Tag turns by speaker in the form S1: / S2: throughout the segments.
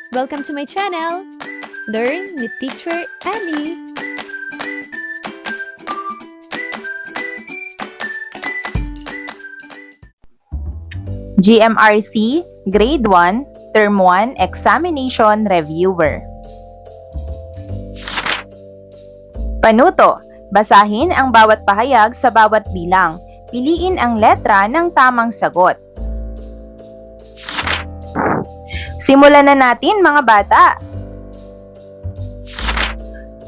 S1: Welcome to my channel! Learn with Teacher Ali!
S2: GMRC Grade 1, Term 1 Examination Reviewer. Panuto. Basahin ang bawat pahayag sa bawat bilang. Piliin ang letra ng tamang sagot. Simulan na natin mga bata.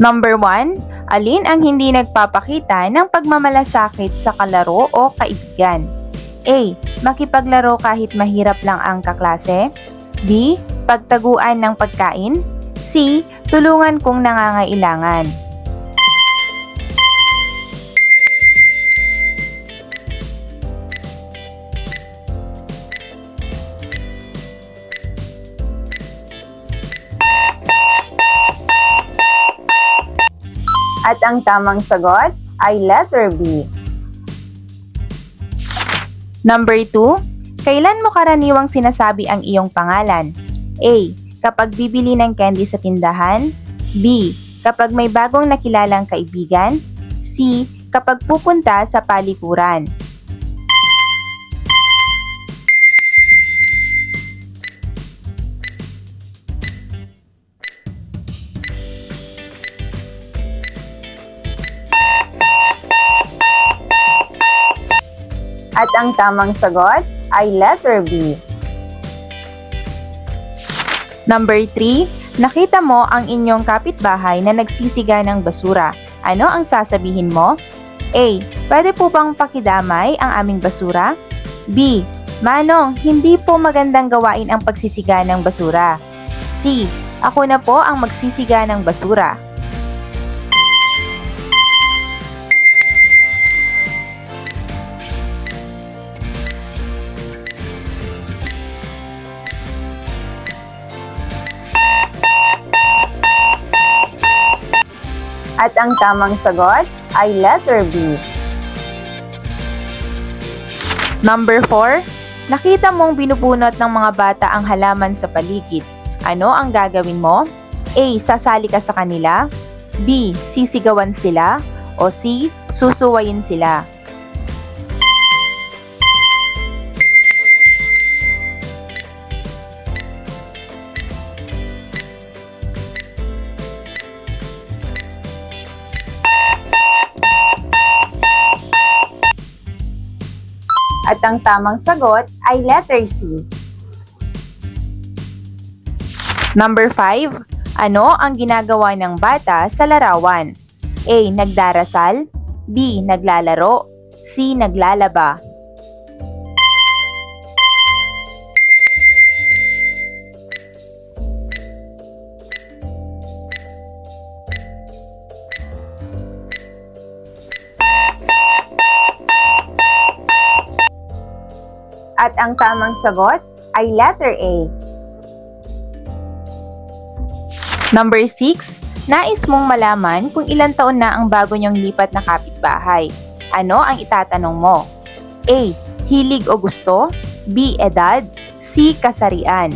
S2: Number 1. Alin ang hindi nagpapakita ng pagmamalasakit sa kalaro o kaibigan? A. Makipaglaro kahit mahirap lang ang kaklase. B. Pagtaguan ng pagkain. C. Tulungan kung nangangailangan. At ang tamang sagot ay letter B. Number 2. Kailan mo karaniwang sinasabi ang iyong pangalan? A. Kapag bibili ng candy sa tindahan. B. Kapag may bagong nakilalang kaibigan. C. Kapag pupunta sa palikuran. At ang tamang sagot ay letter B. Number 3. Nakita mo ang inyong kapitbahay na nagsisiga ng basura. Ano ang sasabihin mo? A. Pwede po bang pakidamay ang aming basura? B. Manong, hindi po magandang gawain ang pagsisiga ng basura. C. Ako na po ang magsisiga ng basura. At ang tamang sagot ay letter B. Number 4. Nakita mong binubunot ng mga bata ang halaman sa paligid. Ano ang gagawin mo? A. Sasali ka sa kanila. B. Sisigawan sila. O C. Susuwayin sila. At ang tamang sagot ay letter C. Number 5. Ano ang ginagawa ng bata sa larawan? A. Nagdarasal. B. Naglalaro. C. Naglalaba. At ang tamang sagot ay letter A. Number 6. Nais mong malaman kung ilang taon na ang bago niyong lipat na kapitbahay. Ano ang itatanong mo? A. Hilig o gusto. B. Edad. C. Kasarian.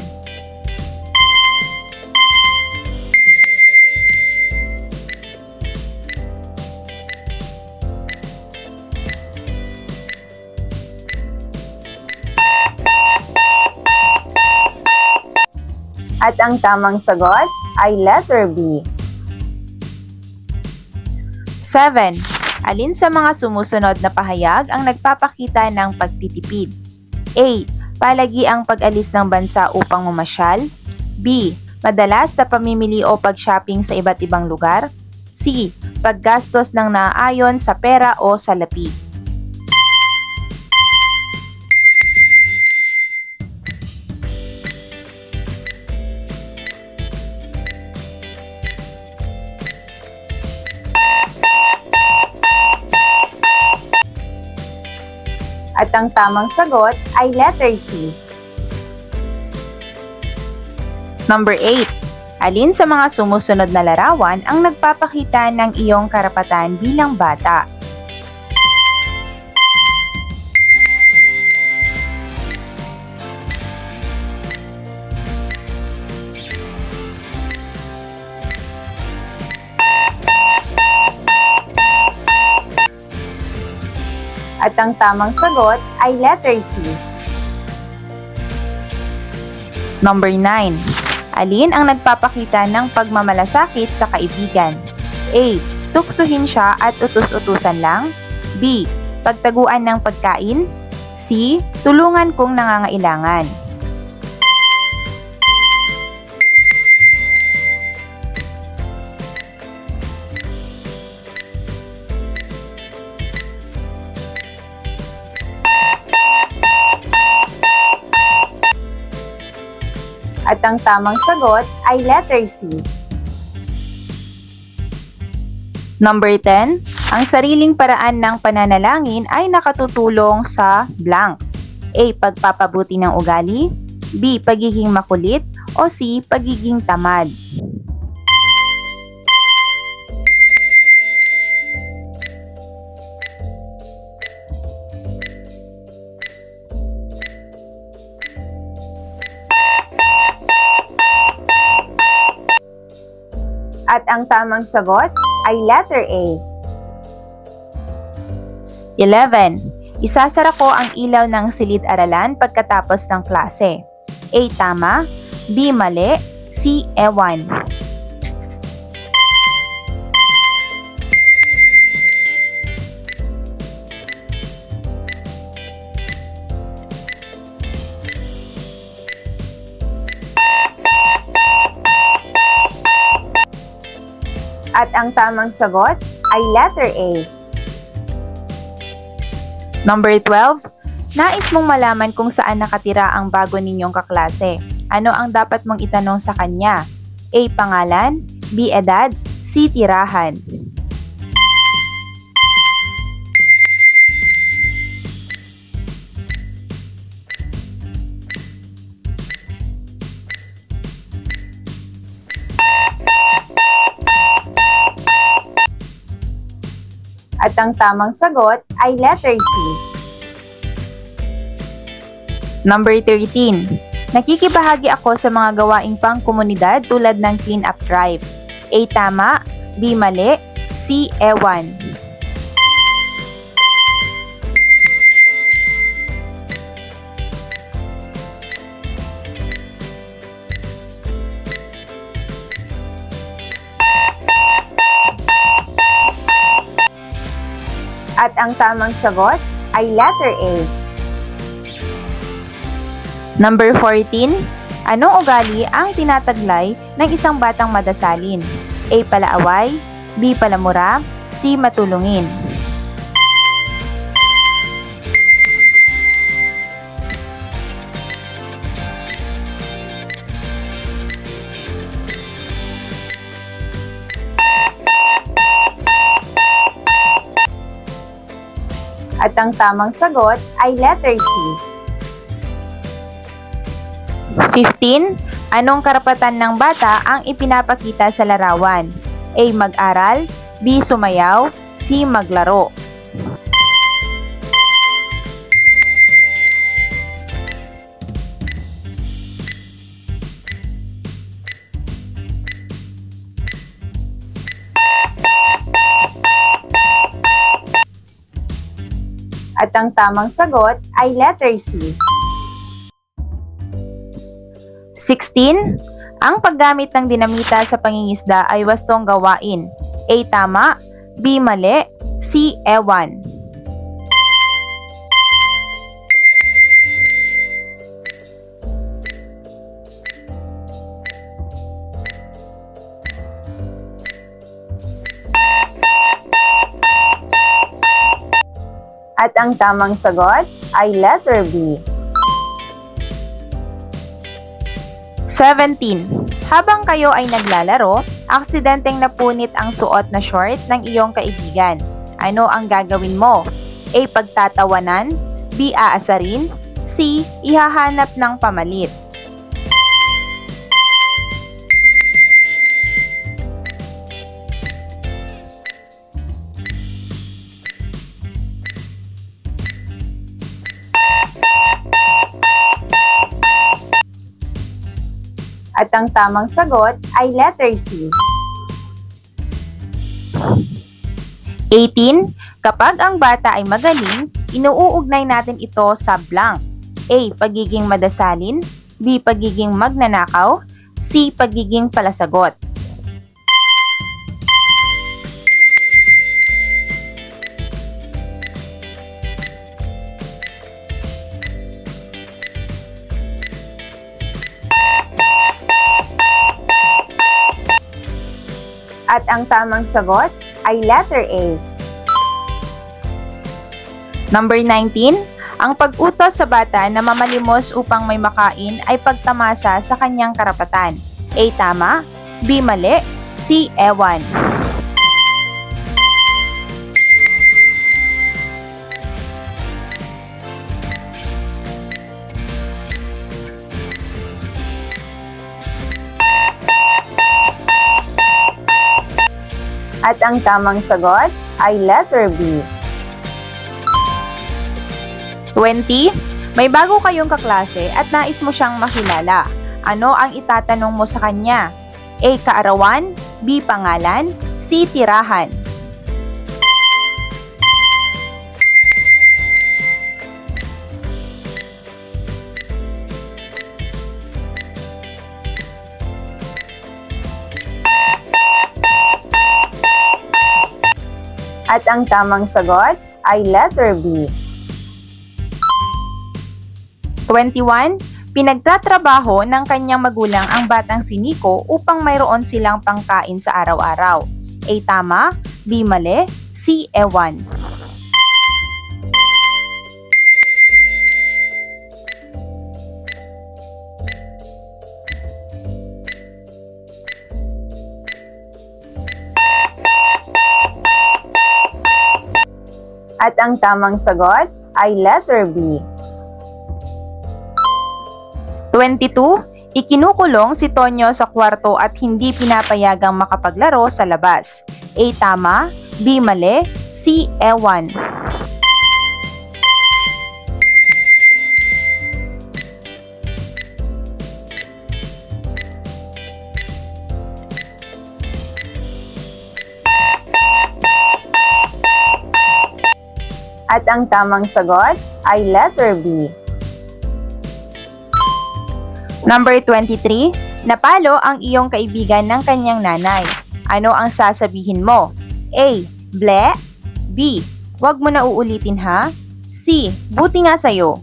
S2: At ang tamang sagot ay letter B. 7. Alin sa mga sumusunod na pahayag ang nagpapakita ng pagtitipid? A. Palagi ang pag-alis ng bansa upang mamasyal. B. Madalas na pamimili o pag-shopping sa iba't ibang lugar. C. Paggastos ng naaayon sa pera o salapi. At ang tamang sagot ay letter C. Number 8. Alin sa mga sumusunod na larawan ang nagpapakita ng iyong karapatan bilang bata? At ang tamang sagot ay letter C. Number 9. Alin ang nagpapakita ng pagmamalasakit sa kaibigan? A. Tuksuhin siya at utus-utusan lang. B. Pagtaguan ng pagkain. C. Tulungan kung nangangailangan. At ang tamang sagot ay letter C. Number 10. Ang sariling paraan ng pananalangin ay nakatutulong sa blank. A. Pagpapabuti ng ugali. B. Pagiging makulit. O C. Pagiging tamad. At ang tamang sagot ay letter A. 11. Isasara ko ang ilaw ng silid-aralan pagkatapos ng klase. A. Tama. B. Mali. C. Ewan. At ang tamang sagot ay letter A. Number 12. Nais mong malaman kung saan nakatira ang bago ninyong kaklase. Ano ang dapat mong itanong sa kanya? A. Pangalan. B. Edad. C. Tirahan. At ang tamang sagot ay letter C. Number 13. Nakikibahagi ako sa mga gawaing pang-komunidad tulad ng clean-up drive. A. Tama. B. Mali. C. Ewan. At ang tamang sagot ay letter A. Number 14. Anong ugali ang tinataglay ng isang batang madasalin? A. Palaaway. B. Palamura. C. Matulungin. At ang tamang sagot ay letter C. 15. Anong karapatan ng bata ang ipinapakita sa larawan? A. Mag-aral. B. Sumayaw. C. Maglaro. At ang tamang sagot ay letter C. 16. Ang paggamit ng dinamita sa pangingisda ay wastong gawain. A. Tama. B. Mali. C. Ewan. At ang tamang sagot ay letter B. 17. Habang kayo ay naglalaro, aksidenteng napunit ang suot na short ng iyong kaibigan. Ano ang gagawin mo? A. Pagtatawanan. B. Aasarin. C. Ihahanap ng pamalit. At ang tamang sagot ay letter C. 18. Kapag ang bata ay magaling, Inuugnay natin ito sa blank. A. Pagiging madasalin. B. Pagiging magnanakaw. C. Pagiging palasagot. At ang tamang sagot ay letter A. Number 19, ang pag-utos sa bata na mamalimos upang may makain ay pagtamasa sa kanyang karapatan. A. Tama. B. Mali. C. Ewan. At ang tamang sagot ay letter B. 20. May bago kayong kaklase at nais mo siyang makilala. Ano ang itatanong mo sa kanya? A. Kaarawan. B. Pangalan. C. Tirahan. At ang tamang sagot ay letter B. 21. Pinagtatrabaho ng kanyang magulang ang batang si Nico upang mayroon silang pangkain sa araw-araw. A. Tama. B. Mali. C. Ewan. At ang tamang sagot ay letter B. 22. Ikinukulong si Tonyo sa kwarto at hindi pinapayagang makapaglaro sa labas. A. Tama. B. Mali. C. Ewan. At ang tamang sagot ay letter B. Number 23, napalo ang iyong kaibigan ng kanyang nanay. Ano ang sasabihin mo? A. Ble. B. Huwag mo na uulitin ha. C. Buti nga sa'yo.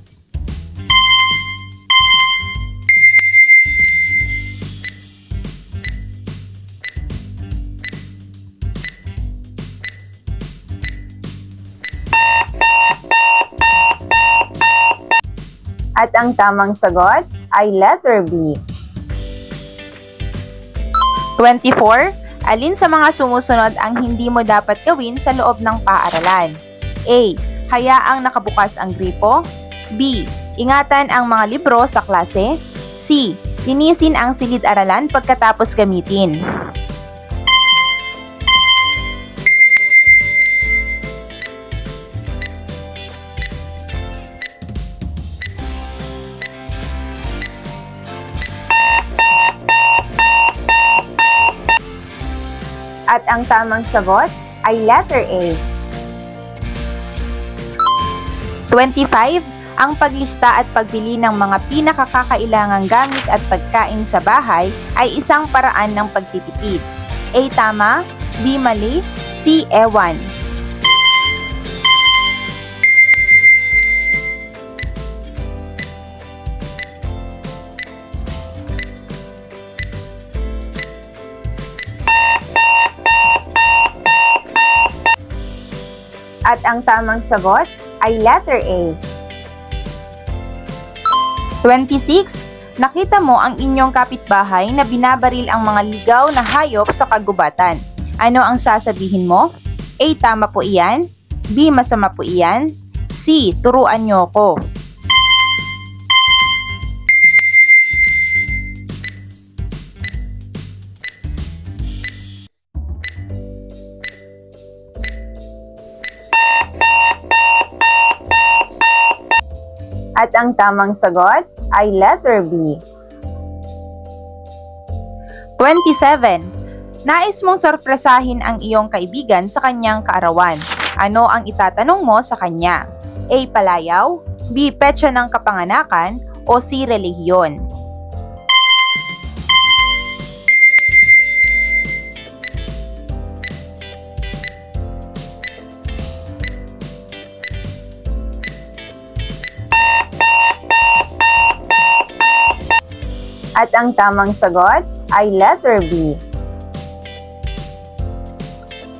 S2: At ang tamang sagot ay letter B. 24. Alin sa mga sumusunod ang hindi mo dapat gawin sa loob ng paaralan? A. Hayaang nakabukas ang gripo. B. Ingatan ang mga libro sa klase. C. Linisin ang silid-aralan pagkatapos gamitin. At ang tamang sagot ay letter A. 25. Ang paglista at pagbili ng mga pinakakakailangang gamit at pagkain sa bahay ay isang paraan ng pagtitipid. A. Tama. B. Mali. C. Ewan. At ang tamang sagot ay letter A. 26. Nakita mo ang inyong kapitbahay na binabaril ang mga ligaw na hayop sa kagubatan. Ano ang sasabihin mo? A. Tama po iyan. B. Masama po iyan. C. Turuan niyo ko. At ang tamang sagot ay letter B. 27. Nais mong sorpresahin ang iyong kaibigan sa kanyang kaarawan. Ano ang itatanong mo sa kanya? A. Palayaw, B. Petsa ng kapanganakan, o C. Relihiyon? At ang tamang sagot ay letter B.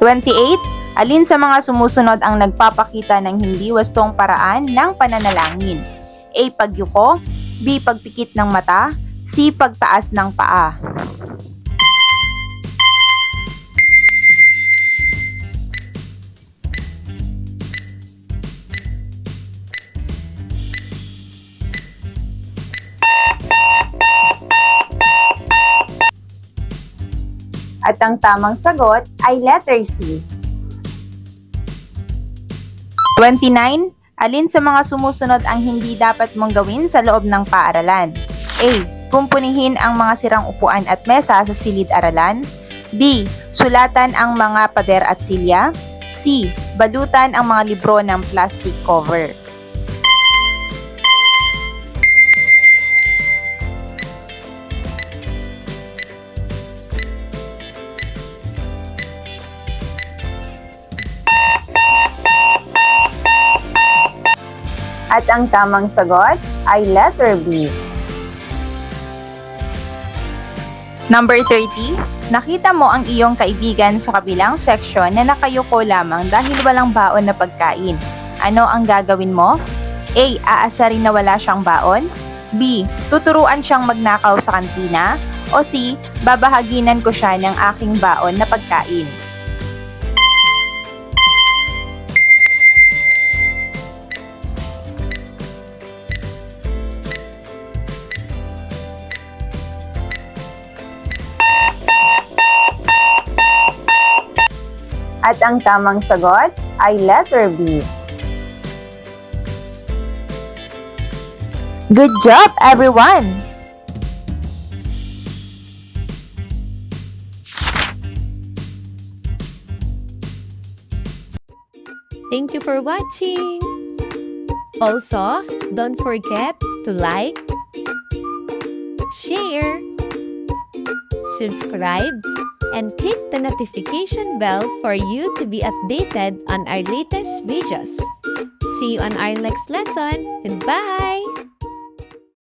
S2: 28. Alin sa mga sumusunod ang nagpapakita ng hindi wastong paraan ng pananalangin? A. Pagyuko, B. Pagpikit ng mata, C. Pagtaas ng paa. At ang tamang sagot ay letter C. 29. Alin sa mga sumusunod ang hindi dapat mong gawin sa loob ng paaralan? A. Kumpunihin ang mga sirang upuan at mesa sa silid-aralan. B. Sulatan ang mga pader at silya. C. Balutan ang mga libro ng plastic cover. At ang tamang sagot ay letter B. Number 30. Nakita mo ang iyong kaibigan sa kabilang seksyon na nakayuko lamang dahil walang baon na pagkain. Ano ang gagawin mo? A. Aasarin na wala siyang baon. B. Tuturuan siyang magnakaw sa kantina. O C. Babahaginan ko siya ng aking baon na pagkain. At ang tamang sagot ay letter B. Good job, everyone!
S1: Thank you for watching! Also, don't forget to like, share, subscribe, and click the notification bell for you to be updated on our latest videos. See you on our next lesson. Goodbye!